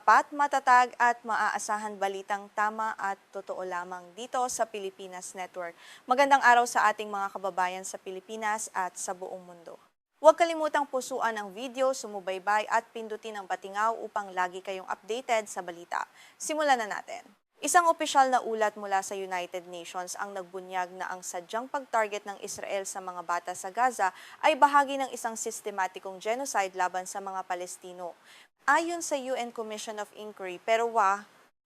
tapat, matatag at maaasahan balitang tama at totoo lamang dito sa Pilipinas Network. Magandang araw sa ating mga kababayan sa Pilipinas at sa buong mundo. Huwag kalimutang pusuan ang video, sumubaybay at pindutin ang patingaw upang lagi kayong updated sa balita. Simulan na natin. Isang opisyal na ulat mula sa United Nations ang nagbunyag na ang sadyang pag-target ng Israel sa mga bata sa Gaza ay bahagi ng isang sistematikong genocide laban sa mga Palestino. Ayon sa UN Commission of Inquiry,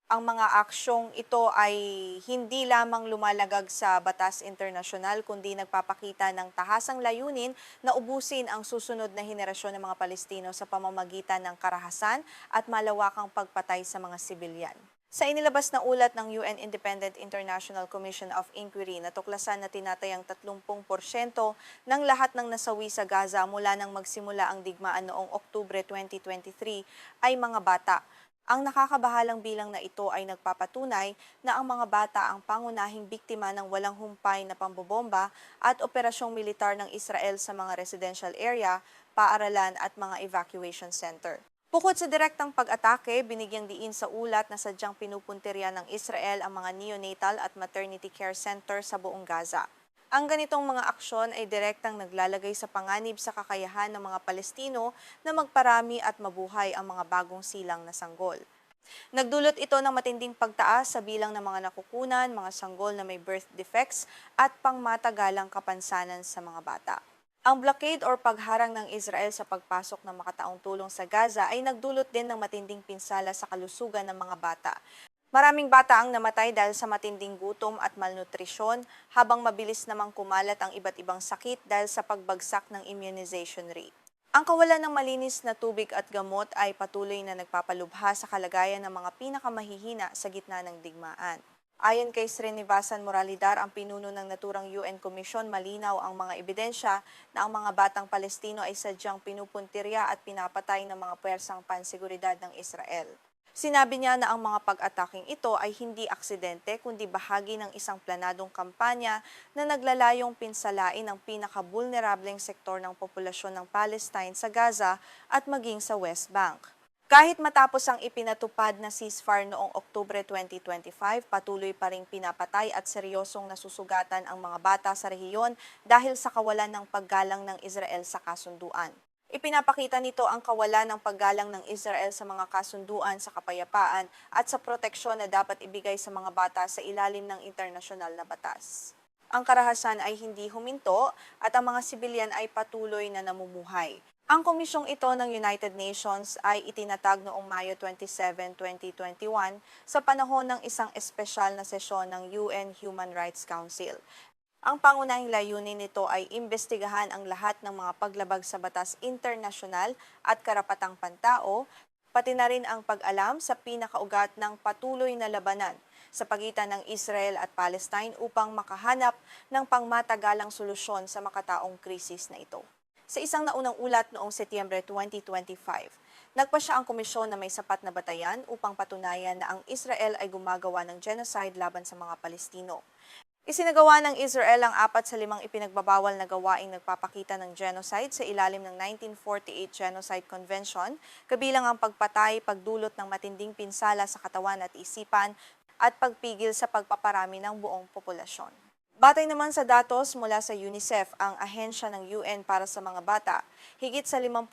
ang mga aksyong ito ay hindi lamang lumalagag sa batas internasyonal kundi nagpapakita ng tahasang layunin na ubusin ang susunod na henerasyon ng mga Palestino sa pamamagitan ng karahasan at malawakang pagpatay sa mga sibilyan. Sa inilabas na ulat ng UN Independent International Commission of Inquiry, natuklasan na tinatayang 30% ng lahat ng nasawi sa Gaza mula nang magsimula ang digmaan noong Oktubre 2023 ay mga bata. Ang nakakabahalang bilang na ito ay nagpapatunay na ang mga bata ang pangunahing biktima ng walang humpay na pambobomba at operasyong militar ng Israel sa mga residential area, paaralan at mga evacuation center. Bukod sa direktang pag-atake, binigyang diin sa ulat na sadyang pinupuntirya ng Israel ang mga neonatal at maternity care center sa buong Gaza. Ang ganitong mga aksyon ay direktang naglalagay sa panganib sa kakayahan ng mga Palestino na magparami at mabuhay ang mga bagong silang na sanggol. Nagdulot ito ng matinding pagtaas sa bilang ng mga nakukunan, mga sanggol na may birth defects at pangmatagalang kapansanan sa mga bata. Ang blockade or pagharang ng Israel sa pagpasok ng makataong tulong sa Gaza ay nagdulot din ng matinding pinsala sa kalusugan ng mga bata. Maraming bata ang namatay dahil sa matinding gutom at malnutrisyon, habang mabilis namang kumalat ang iba't ibang sakit dahil sa pagbagsak ng immunization rate. Ang kawalan ng malinis na tubig at gamot ay patuloy na nagpapalubha sa kalagayan ng mga pinakamahihina sa gitna ng digmaan. Ayon kay Srinivasan Moralidar, ang pinuno ng naturang UN Commission, malinaw ang mga ebidensya na ang mga batang Palestino ay sadyang pinupuntirya at pinapatay ng mga puwersang pansiguridad ng Israel. Sinabi niya na ang mga pag-ataking ito ay hindi aksidente kundi bahagi ng isang planadong kampanya na naglalayong pinsalain ang pinaka-vulnerableng sektor ng populasyon ng Palestine sa Gaza at maging sa West Bank. Kahit matapos ang ipinatupad na ceasefire noong Oktubre 2025, patuloy pa ring pinapatay at seryosong nasusugatan ang mga bata sa rehiyon dahil sa kawalan ng paggalang ng Israel sa kasunduan. Ipinapakita nito ang kawalan ng paggalang ng Israel sa mga kasunduan sa kapayapaan at sa proteksyon na dapat ibigay sa mga bata sa ilalim ng internasyonal na batas. Ang karahasan ay hindi huminto at ang mga sibilyan ay patuloy na namumuhay. Ang komisyong ito ng United Nations ay itinatag noong Mayo 27, 2021 sa panahon ng isang espesyal na sesyon ng UN Human Rights Council. Ang pangunahing layunin nito ay imbestigahan ang lahat ng mga paglabag sa batas internasyonal at karapatang pantao, pati na rin ang pag-alam sa pinakaugat ng patuloy na labanan sa pagitan ng Israel at Palestine upang makahanap ng pangmatagalang solusyon sa makataong krisis na ito. Sa isang naunang ulat noong Setyembre 2025, nagpasya ang komisyon na may sapat na batayan upang patunayan na ang Israel ay gumagawa ng genocide laban sa mga Palestino. Isinagawa ng Israel ang 4 sa 5 ipinagbabawal na gawaing nagpapakita ng genocide sa ilalim ng 1948 Genocide Convention, kabilang ang pagpatay, pagdulot ng matinding pinsala sa katawan at isipan, at pagpigil sa pagpaparami ng buong populasyon. Batay naman sa datos mula sa UNICEF, ang ahensya ng UN para sa mga bata, higit sa 50,000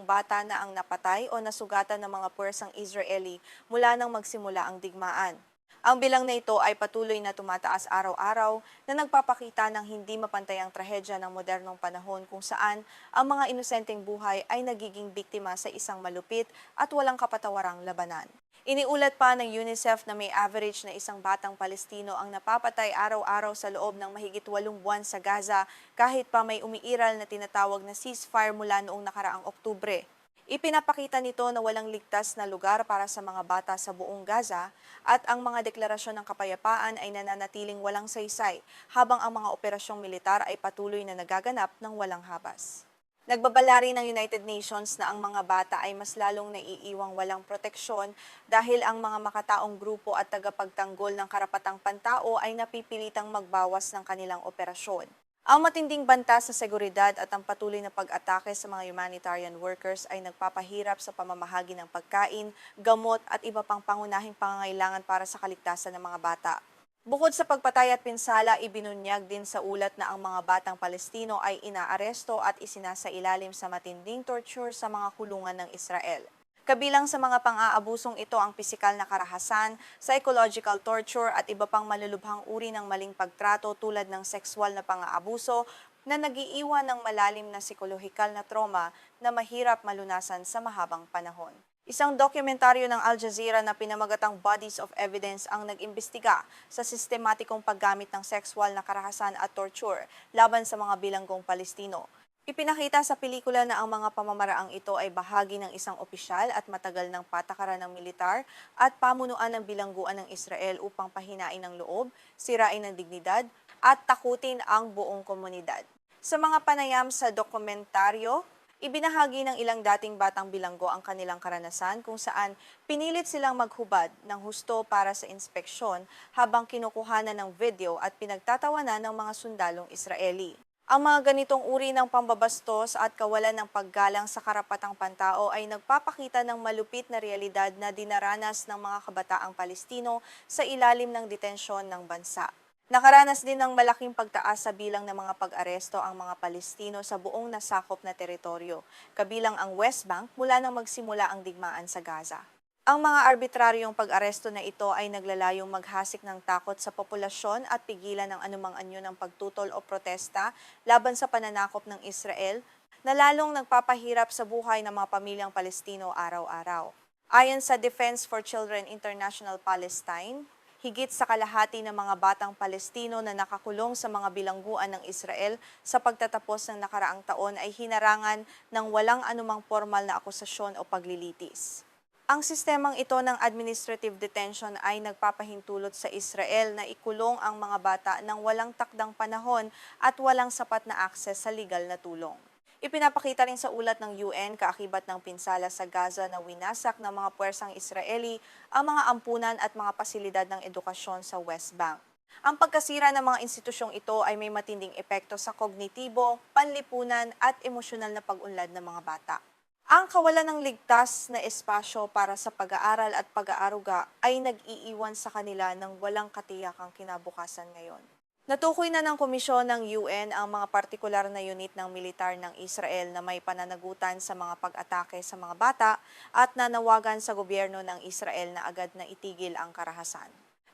bata na ang napatay o nasugatan ng mga puwersang Israeli mula nang magsimula ang digmaan. Ang bilang na ito ay patuloy na tumataas araw-araw na nagpapakita ng hindi mapantayang trahedya ng modernong panahon kung saan ang mga inosenteng buhay ay nagiging biktima sa isang malupit at walang kapatawarang labanan. Iniulat pa ng UNICEF na may average na isang batang Palestino ang napapatay araw-araw sa loob ng mahigit 8 buwan sa Gaza kahit pa may umiiral na tinatawag na ceasefire mula noong nakaraang Oktubre. Ipinapakita nito na walang ligtas na lugar para sa mga bata sa buong Gaza at ang mga deklarasyon ng kapayapaan ay nananatiling walang saysay habang ang mga operasyong militar ay patuloy na nagaganap ng walang habas. Nagbabala rin ng United Nations na ang mga bata ay mas lalong naiiwang walang proteksyon dahil ang mga makataong grupo at tagapagtanggol ng karapatang pantao ay napipilitang magbawas ng kanilang operasyon. Ang matinding banta sa seguridad at ang patuloy na pag-atake sa mga humanitarian workers ay nagpapahirap sa pamamahagi ng pagkain, gamot at iba pang pangunahing pangangailangan para sa kaligtasan ng mga bata. Bukod sa pagpatay at pinsala, ibinunyag din sa ulat na ang mga batang Palestino ay inaaresto at isinasailalim sa matinding torture sa mga kulungan ng Israel. Kabilang sa mga pang-aabusong ito ang pisikal na karahasan, psychological torture at iba pang malulubhang uri ng maling pagtrato tulad ng sexual na pang-aabuso na nagiiwan ng malalim na psikolohikal na trauma na mahirap malunasan sa mahabang panahon. Isang dokumentaryo ng Al Jazeera na pinamagatang Bodies of Evidence ang nag-imbestiga sa sistematikong paggamit ng sexual na karahasan at torture laban sa mga bilanggong Palestino. Ipinakita sa pelikula na ang mga pamamaraang ito ay bahagi ng isang opisyal at matagal ng patakaran ng militar at pamunuan ng bilangguan ng Israel upang pahinain ng loob, sirain ng dignidad at takutin ang buong komunidad. Sa mga panayam sa dokumentaryo, ibinahagi ng ilang dating batang bilanggo ang kanilang karanasan kung saan pinilit silang maghubad ng husto para sa inspeksyon habang kinukuhanan ng video at pinagtatawanan ng mga sundalong Israeli. Ang mga ganitong uri ng pambabastos at kawalan ng paggalang sa karapatang pantao ay nagpapakita ng malupit na realidad na dinaranas ng mga kabataang Palestino sa ilalim ng detensyon ng bansa. Nakaranas din ng malaking pagtaas sa bilang ng mga pag-aresto ang mga Palestino sa buong nasakop na teritoryo, kabilang ang West Bank mula nang magsimula ang digmaan sa Gaza. Ang mga arbitraryong pag-aresto na ito ay naglalayong maghasik ng takot sa populasyon at pigilan ng anumang anyo ng pagtutol o protesta laban sa pananakop ng Israel na lalong nagpapahirap sa buhay ng mga pamilyang Palestino araw-araw. Ayon sa Defense for Children International Palestine, higit sa kalahati ng mga batang Palestino na nakakulong sa mga bilangguan ng Israel sa pagtatapos ng nakaraang taon ay hinarangan ng walang anumang formal na akusasyon o paglilitis. Ang sistemang ito ng administrative detention ay nagpapahintulot sa Israel na ikulong ang mga bata ng walang takdang panahon at walang sapat na akses sa legal na tulong. Ipinapakita rin sa ulat ng UN kaakibat ng pinsala sa Gaza na winasak ng mga puwersang Israeli ang mga ampunan at mga pasilidad ng edukasyon sa West Bank. Ang pagkasira ng mga institusyong ito ay may matinding epekto sa kognitibo, panlipunan at emosyonal na pag-unlad ng mga bata. Ang kawalan ng ligtas na espasyo para sa pag-aaral at pag-aaruga ay nag-iiwan sa kanila ng walang katiyakang kinabukasan ngayon. Natukoy na ng komisyon ng UN ang mga partikular na unit ng militar ng Israel na may pananagutan sa mga pag-atake sa mga bata at nanawagan sa gobyerno ng Israel na agad na itigil ang karahasan.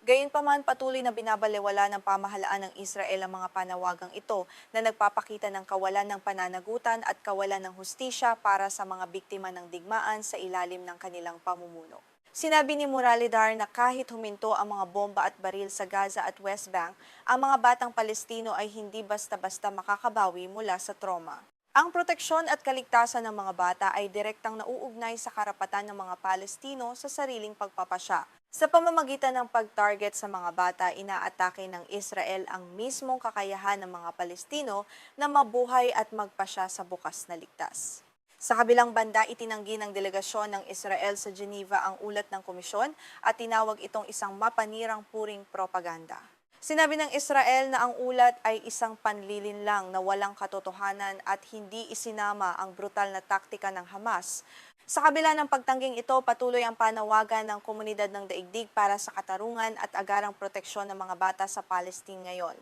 Gayunpaman, patuloy na binabalewala ng pamahalaan ng Israel ang mga panawagang ito na nagpapakita ng kawalan ng pananagutan at kawalan ng hustisya para sa mga biktima ng digmaan sa ilalim ng kanilang pamumuno. Sinabi ni Muralidar na kahit huminto ang mga bomba at baril sa Gaza at West Bank, ang mga batang Palestino ay hindi basta-basta makakabawi mula sa trauma. Ang proteksyon at kaligtasan ng mga bata ay direktang nauugnay sa karapatan ng mga Palestino sa sariling pagpapasya. Sa pamamagitan ng pag-target sa mga bata, inaatake ng Israel ang mismong kakayahan ng mga Palestino na mabuhay at magpasya sa bukas na ligtas. Sa kabilang banda, itinanggi ng delegasyon ng Israel sa Geneva ang ulat ng komisyon at tinawag itong isang mapanirang puring propaganda. Sinabi ng Israel na ang ulat ay isang panlilinlang na walang katotohanan at hindi isinama ang brutal na taktika ng Hamas. Sa kabila ng pagtangging ito, patuloy ang panawagan ng komunidad ng daigdig para sa katarungan at agarang proteksyon ng mga bata sa Palestine ngayon.